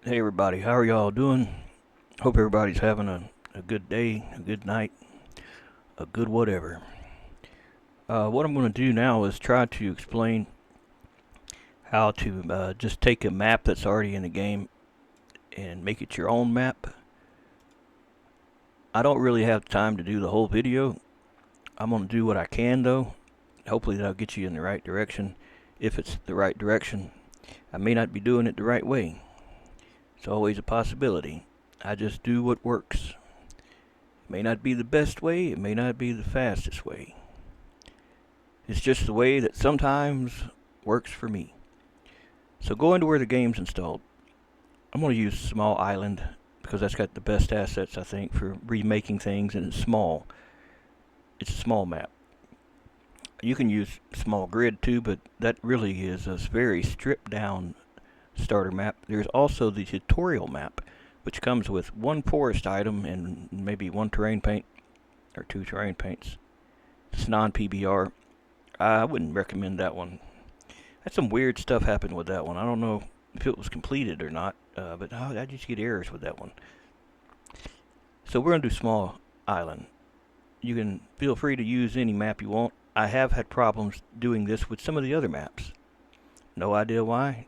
Hey everybody, how are y'all doing? Hope everybody's having a good day, a good night, a good whatever. What I'm going to do now is try to explain how to just take a map that's already in the game and make it your own map. I don't really have time to do the whole video. I'm going to do what I can though. Hopefully that'll get you in the right direction. If it's the right direction, I may not be doing it the right way. It's always a possibility. I just do what works. It may not be the best way, it may not be the fastest way. It's just the way that sometimes works for me. So go into where the game's installed. I'm going to use Small Island because that's got the best assets, I think, for remaking things, and it's small. It's a small map. You can use Small Grid too, but that really is a very stripped down starter map. There's also the tutorial map, which comes with one forest item and maybe one terrain paint or two terrain paints. It's non-PBR. I wouldn't recommend that one. Had some weird stuff happen with that one. I don't know if it was completed or not, but I just get errors with that one. So we're going to do Small Island. You can feel free to use any map you want. I have had problems doing this with some of the other maps. No idea why.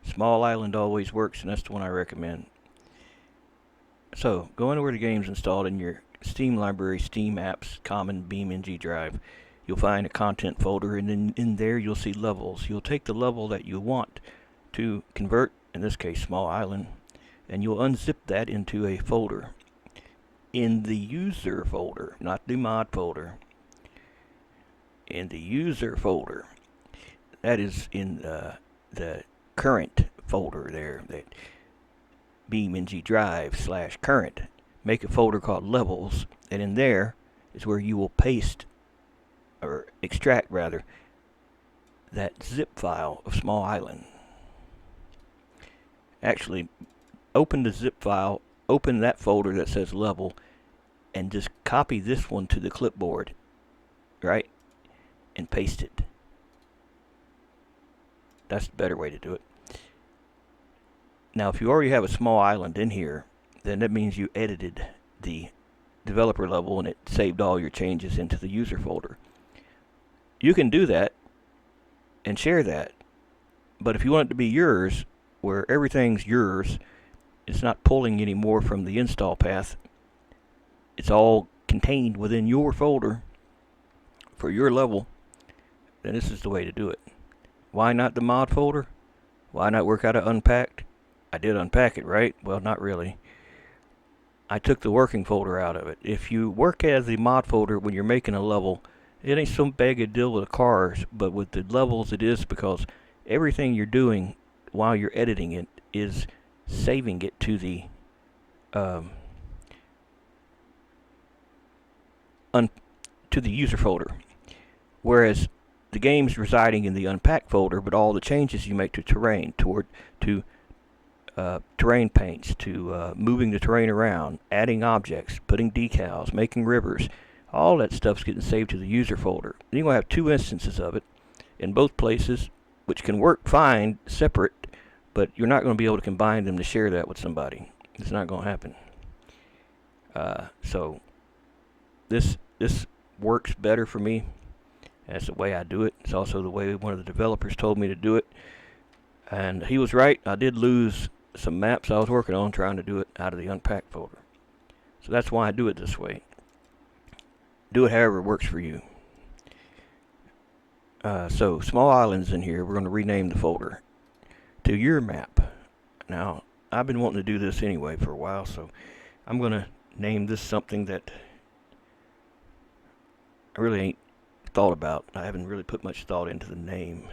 Small Island always works, and that's the one I recommend. So go into where the game's installed in your Steam library, Steam apps, Common, BeamNG Drive. You'll find a content folder, and then in there you'll see levels. You'll take the level that you want to convert, in this case Small Island, and you'll unzip that into a folder. In the user folder, not the mod folder. In the user folder, that is in the current folder there, that BeamNG Drive / current. Make a folder called levels, and in there is where you will paste or extract rather that zip file of Small Island. Actually, open the zip file, open that folder that says level, and just copy this one to the clipboard, right? And paste it. That's the better way to do it. Now, if you already have a Small Island in here, then that means you edited the developer level and it saved all your changes into the user folder. You can do that and share that, but if you want it to be yours, where everything's yours, it's not pulling any more from the install path, it's all contained within your folder for your level, then this is the way to do it. Why not the mod folder? Why not work out of unpacked? I did unpack it, right? Well, not really. I took the working folder out of it. If you work as the mod folder when you're making a level, it ain't so big a deal with the cars, but with the levels it is, because everything you're doing while you're editing it is saving it to the to the user folder. Whereas the game's residing in the unpacked folder, but all the changes you make to terrain, to terrain paints, to moving the terrain around, adding objects, putting decals, making rivers, all that stuff's getting saved to the user folder. Then you're going to have two instances of it in both places, which can work fine separate, but you're not going to be able to combine them to share that with somebody. It's not going to happen. So this works better for me. That's the way I do it. It's also the way one of the developers told me to do it. And he was right. I did lose some maps I was working on trying to do it out of the unpacked folder. So that's why I do it this way. Do it however works for you. So Small Islands in here. We're going to rename the folder to your map. Now, I've been wanting to do this anyway for a while, so I'm going to name this something that I really ain't thought about. I haven't really put much thought into the name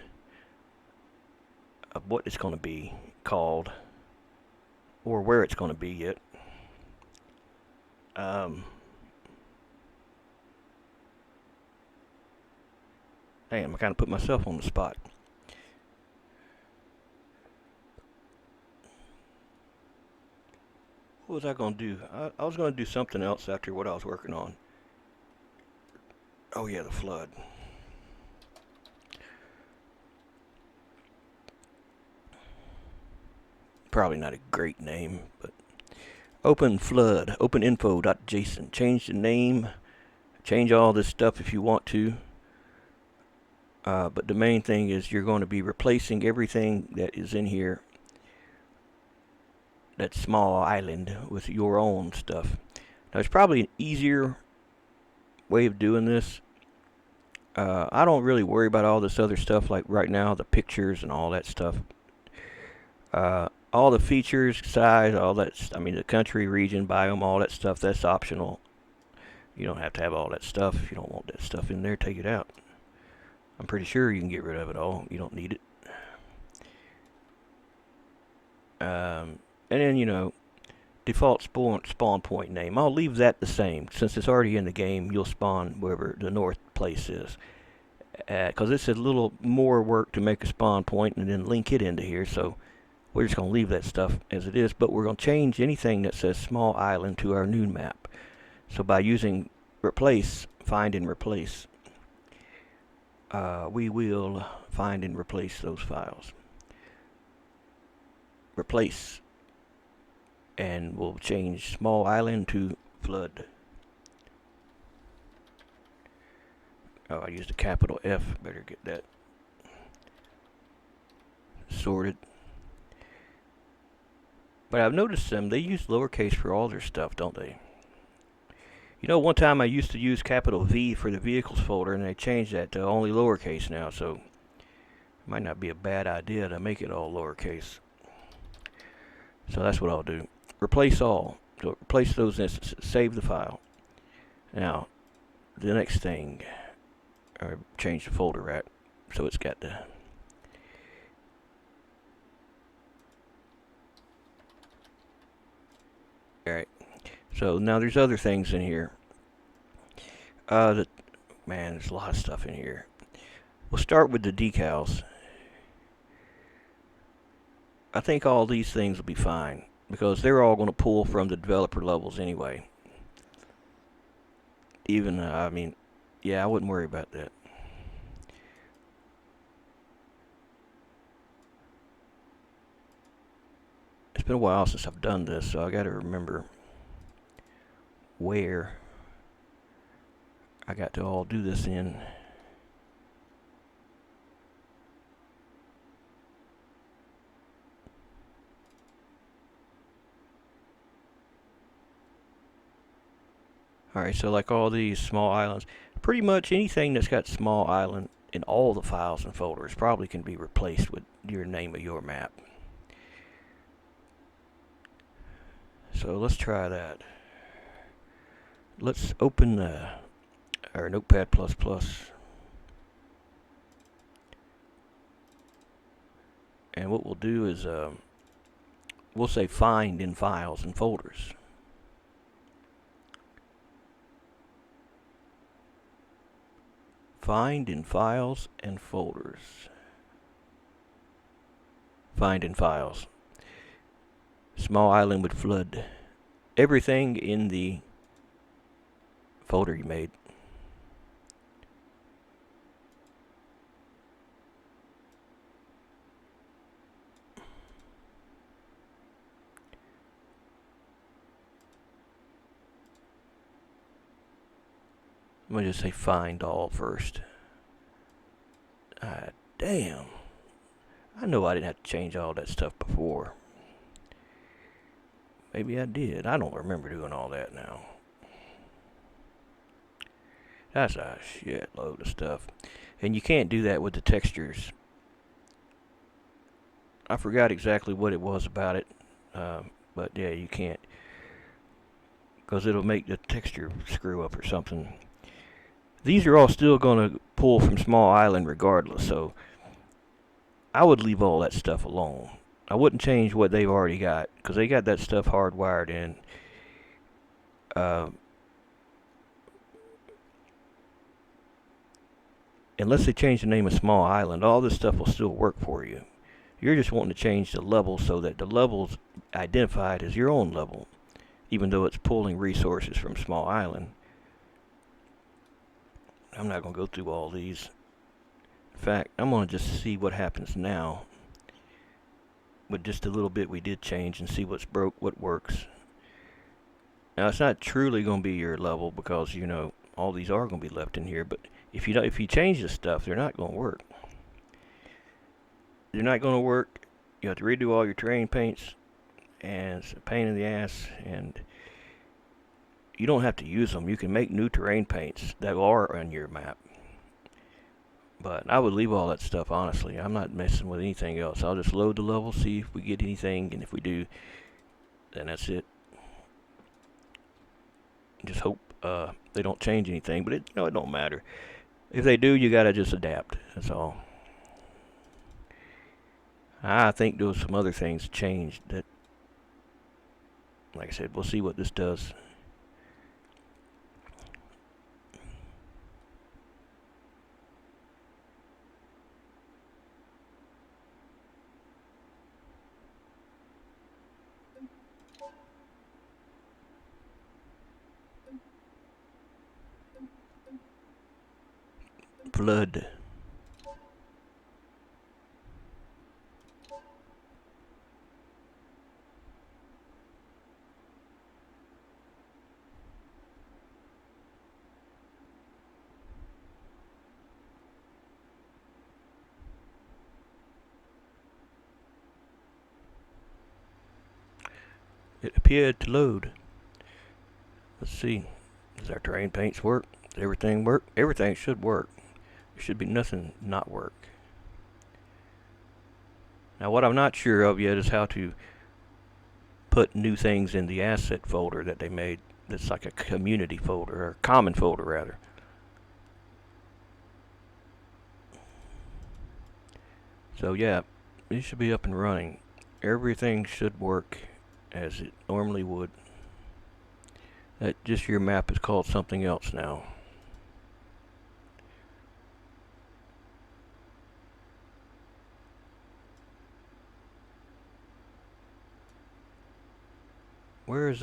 of what it's going to be called or where it's going to be yet. Damn, I kind of put myself on the spot. What was I going to do? I was going to do something else after what I was working on. Oh yeah, the flood. Probably not a great name, but open flood, openinfo.json. Change the name, change all this stuff if you want to. But the main thing is you're going to be replacing everything that is in here, that small island, with your own stuff. Now, it's probably an easier way of doing this. I don't really worry about all this other stuff, like right now, the pictures and all that stuff. All the features, size, all that, I mean, the country, region, biome, all that stuff, that's optional. You don't have to have all that stuff. If you don't want that stuff in there, take it out. I'm pretty sure you can get rid of it all. You don't need it. And then, default spawn point name. I'll leave that the same. Since it's already in the game, you'll spawn wherever the north place is. Because it's a little more work to make a spawn point and then link it into here. So we're just going to leave that stuff as it is. But we're going to change anything that says small island to our new map. So by using replace, find and replace, we will find and replace those files. Replace. And we'll change small island to flood. Oh, I used a capital F. Better get that sorted. But I've noticed they use lowercase for all their stuff, don't they? One time I used to use capital V for the vehicles folder, and they changed that to only lowercase now, so it might not be a bad idea to make it all lowercase. So that's what I'll do. Replace all. So replace those instances. Save the file. Now, the next thing, change the folder right, so it's got the alright. So now there's other things in here. Man, there's a lot of stuff in here. We'll start with the decals. I think all these things will be fine, because they're all going to pull from the developer levels anyway. Even, yeah, I wouldn't worry about that. It's been a while since I've done this, so I got to remember where I got to all do this in. Alright, so like all these small islands, pretty much anything that's got small island in all the files and folders probably can be replaced with your name of your map. So let's try that. Let's open our Notepad++. And what we'll do is we'll say find in files and folders. Find in files and folders. Find in files. Small island would flood everything in the folder you made. I'm going to just say find all first. Damn. I know I didn't have to change all that stuff before. Maybe I did. I don't remember doing all that now. That's a shitload of stuff. And you can't do that with the textures. I forgot exactly what it was about it. But yeah, you can't. Because it'll make the texture screw up or something. These are all still going to pull from small island regardless, so I would leave all that stuff alone. I wouldn't change what they've already got, because they got that stuff hardwired in. Unless they change the name of small island, all this stuff will still work for you. You're just wanting to change the level so that the level's identified as your own level, even though it's pulling resources from small island. I'm not going to go through all these. In fact, I'm going to just see what happens now. with just a little bit we did change and see what's broke, what works. Now it's not truly going to be your level because you know all these are going to be left in here. But if you change this stuff, they're not going to work. They're not going to work. You have to redo all your terrain paints, and it's a pain in the ass. And you don't have to use them. You can make new terrain paints that are on your map. But I would leave all that stuff, honestly. I'm not messing with anything else. I'll just load the level, see if we get anything, and if we do, then that's it. Just hope they don't change anything, but it don't matter. If they do, you gotta just adapt. That's all. I think there was some other things changed that, like I said, we'll see what this does. Flood. It appeared to load. Let's see. Does our terrain paints work? Does everything work? Everything should work. There should be nothing not work. Now what I'm not sure of yet is how to put new things in the asset folder that they made. That's like a community folder, or common folder rather. So yeah, it should be up and running. Everything should work as it normally would. That just your map is called something else now. Where's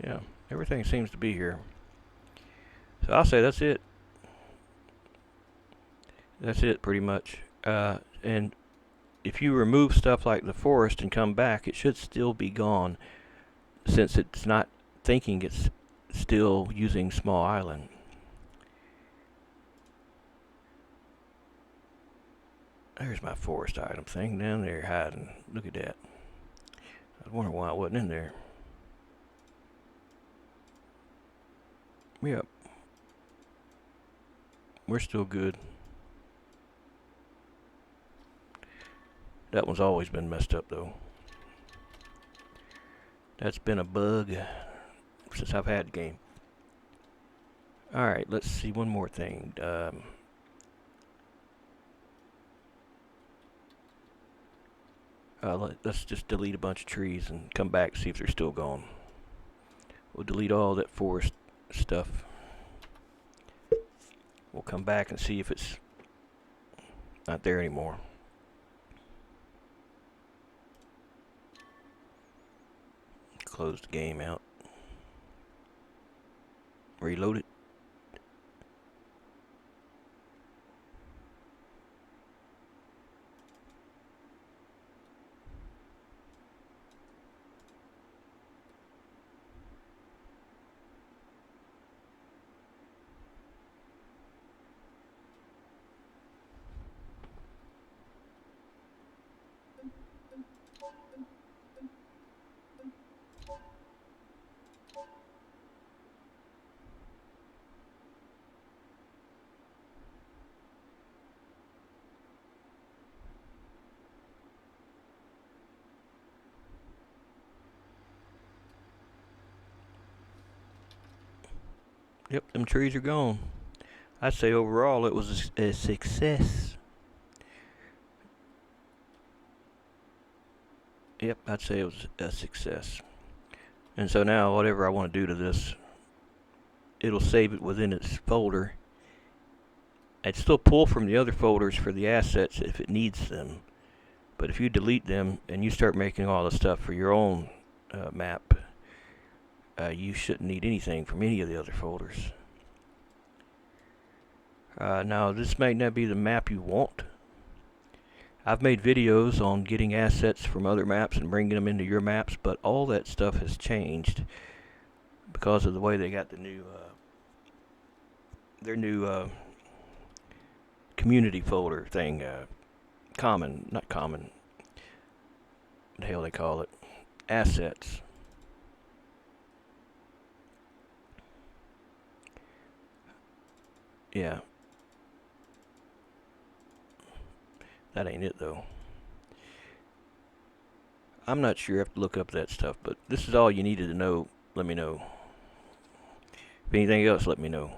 yeah, everything seems to be here. So I'll say that's it. That's it pretty much. And if you remove stuff like the forest and come back, it should still be gone since it's not thinking it's still using small island. There's my forest item thing down there hiding. Look at that. I was wondering why it wasn't in there. Yep. We're still good. That one's always been messed up though. That's been a bug since I've had the game. Alright, let's see one more thing. Let's just delete a bunch of trees and come back and see if they're still gone. We'll delete all that forest stuff. We'll come back and see if it's not there anymore. Close the game out. Reload it. Yep, them trees are gone. I'd say overall it was a success. Yep, I'd say it was a success. And so now whatever I want to do to this, it'll save it within its folder. I'd still pull from the other folders for the assets if it needs them. But if you delete them and you start making all the stuff for your own map, you shouldn't need anything from any of the other folders. Now, this might not be the map you want. I've made videos on getting assets from other maps and bringing them into your maps, but all that stuff has changed because of the way they got the new, their new community folder thing. Not common. What the hell they call it? Assets. Yeah. That ain't it though. I'm not sure. I have to look up that stuff, but this is all you needed to know. Let me know. If anything else, let me know.